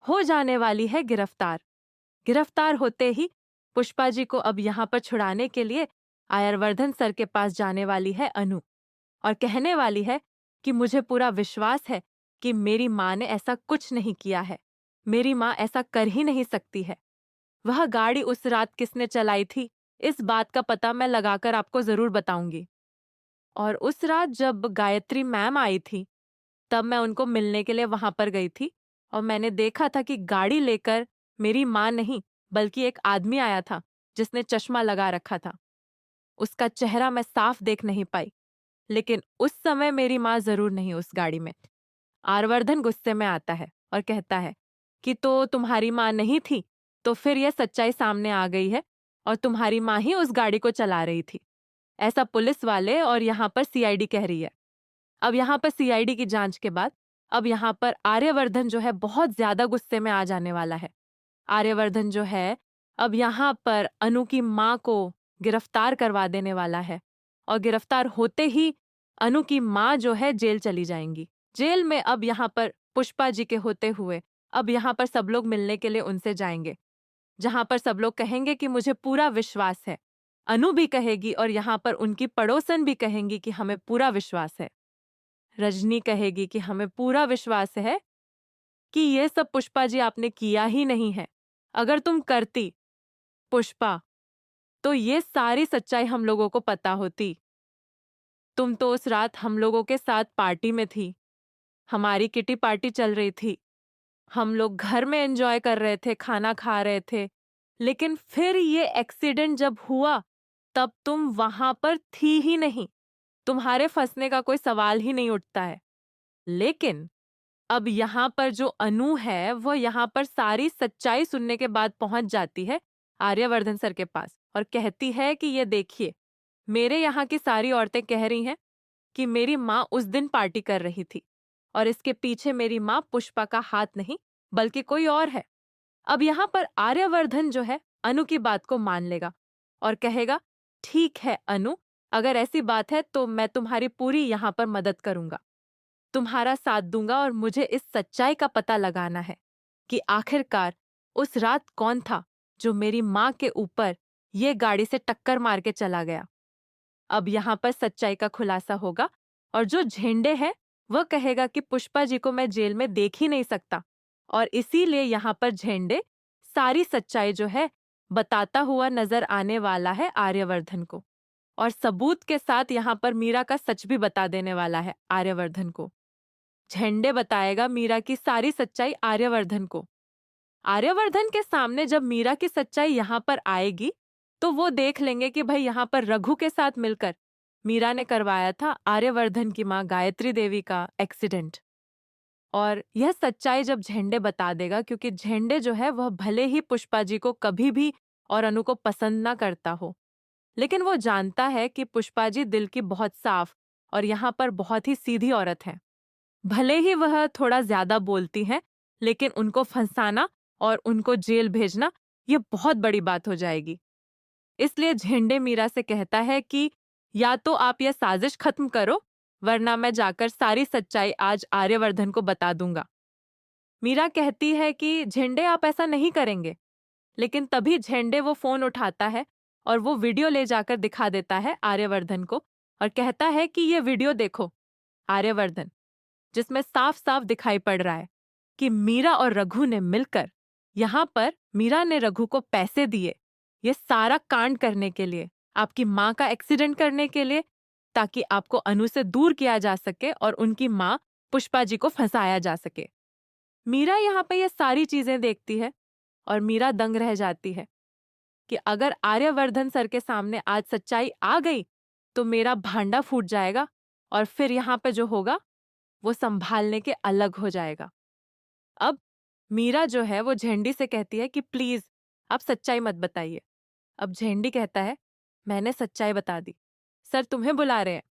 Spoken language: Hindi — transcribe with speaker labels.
Speaker 1: हो जाने वाली है गिरफ्तार। गिरफ्तार होते ही पुष्पा जी को अब यहाँ पर छुड़ाने के लिए आयरवर्धन सर के पास जाने वाली है अनु और कहने वाली है कि मुझे पूरा विश्वास है कि मेरी माँ ने ऐसा कुछ नहीं किया है। मेरी माँ ऐसा कर ही नहीं सकती है। वह गाड़ी उस रात किसने चलाई थी, इस बात का पता मैं लगाकर आपको जरूर बताऊंगी। और उस रात जब गायत्री मैम आई थी, तब मैं उनको मिलने के लिए वहां पर गई थी और मैंने देखा था कि गाड़ी लेकर मेरी माँ नहीं बल्कि एक आदमी आया था जिसने चश्मा लगा रखा था। उसका चेहरा मैं साफ देख नहीं पाई, लेकिन उस समय मेरी माँ जरूर नहीं उस गाड़ी में। आरवर्धन गुस्से में आता है और कहता है कि तो तुम्हारी माँ नहीं थी, तो फिर यह सच्चाई सामने आ गई है और तुम्हारी माँ ही उस गाड़ी को चला रही थी। ऐसा पुलिस वाले और यहाँ पर सीआईडी कह रही है। अब यहाँ पर सीआईडी की जांच के बाद अब यहाँ पर आर्यवर्धन जो है बहुत ज्यादा गुस्से में आ जाने वाला है। आर्यवर्धन जो है अब यहाँ पर अनु की माँ को गिरफ्तार करवा देने वाला है और गिरफ्तार होते ही अनु की माँ जो है जेल चली जाएंगी। जेल में अब यहाँ पर पुष्पा जी के होते हुए अब यहाँ पर सब लोग मिलने के लिए उनसे जाएंगे, जहां पर सब लोग कहेंगे कि मुझे पूरा विश्वास है। अनु भी कहेगी और यहाँ पर उनकी पड़ोसन भी कहेंगी कि हमें पूरा विश्वास है। रजनी कहेगी कि हमें पूरा विश्वास है कि ये सब पुष्पा जी आपने किया ही नहीं है। अगर तुम करती पुष्पा, तो ये सारी सच्चाई हम लोगों को पता होती। तुम तो उस रात हम लोगों के साथ पार्टी में थी। हमारी किटी पार्टी चल रही थी। हम लोग घर में एंजॉय कर रहे थे, खाना खा रहे थे। लेकिन फिर ये एक्सीडेंट जब हुआ, तब तुम वहां पर थी ही नहीं। तुम्हारे फंसने का कोई सवाल ही नहीं उठता है। लेकिन अब यहाँ पर जो अनु है वो यहाँ पर सारी सच्चाई सुनने के बाद पहुंच जाती है आर्यवर्धन सर के पास और कहती है कि ये देखिए, मेरे यहाँ की सारी औरतें कह रही हैं कि मेरी माँ उस दिन पार्टी कर रही थी और इसके पीछे मेरी माँ पुष्पा का हाथ नहीं बल्कि कोई और है। अब यहाँ पर आर्यवर्धन जो है अनु की बात को मान लेगा और कहेगा, ठीक है अनु, अगर ऐसी बात है तो मैं तुम्हारी पूरी यहाँ पर मदद करूंगा, तुम्हारा साथ दूंगा और मुझे इस सच्चाई का पता लगाना है कि आखिरकार उस रात कौन था जो मेरी माँ के ऊपर ये गाड़ी से टक्कर मार के चला गया। अब यहाँ पर सच्चाई का खुलासा होगा और जो झेंडे है वह कहेगा कि पुष्पा जी को मैं जेल में देख ही नहीं सकता और इसीलिए यहाँ पर झेंडे सारी सच्चाई जो है बताता हुआ नजर आने वाला है आर्यवर्धन को और सबूत के साथ यहाँ पर मीरा का सच भी बता देने वाला है आर्यवर्धन को। झंडे बताएगा मीरा की सारी सच्चाई आर्यवर्धन को। आर्यवर्धन के सामने जब मीरा की सच्चाई यहाँ पर आएगी तो वो देख लेंगे कि भाई यहाँ पर रघु के साथ मिलकर मीरा ने करवाया था आर्यवर्धन की माँ गायत्री देवी का एक्सीडेंट। और यह सच्चाई जब झंडे बता देगा, क्योंकि झंडे जो है वह भले ही पुष्पा जी को कभी भी और अनु को पसंद ना करता हो, लेकिन वो जानता है कि पुष्पा जी दिल की बहुत साफ और यहाँ पर बहुत ही सीधी औरत है। भले ही वह थोड़ा ज्यादा बोलती हैं, लेकिन उनको फंसाना और उनको जेल भेजना ये बहुत बड़ी बात हो जाएगी। इसलिए झेंडे मीरा से कहता है कि या तो आप यह साजिश खत्म करो, वरना मैं जाकर सारी सच्चाई आज आर्यवर्धन को बता दूंगा। मीरा कहती है कि झेंडे आप ऐसा नहीं करेंगे, लेकिन तभी झेंडे वो फोन उठाता है और वो वीडियो ले जाकर दिखा देता है आर्यवर्धन को और कहता है कि ये वीडियो देखो आर्यवर्धन, जिसमें साफ साफ दिखाई पड़ रहा है कि मीरा और रघु ने मिलकर यहाँ पर मीरा ने रघु को पैसे दिए ये सारा कांड करने के लिए, आपकी माँ का एक्सीडेंट करने के लिए, ताकि आपको अनु से दूर किया जा सके और उनकी माँ पुष्पा जी को फंसाया जा सके। मीरा यहाँ पे ये सारी चीजें देखती है और मीरा दंग रह जाती है कि अगर आर्यवर्धन सर के सामने आज सच्चाई आ गई तो मेरा भांडा फूट जाएगा और फिर यहाँ पे जो होगा वो संभालने के अलग हो जाएगा। अब मीरा जो है वो झेंडी से कहती है कि प्लीज आप सच्चाई मत बताइए। अब झेंडी कहता है, मैंने सच्चाई बता दी, सर तुम्हें बुला रहे हैं।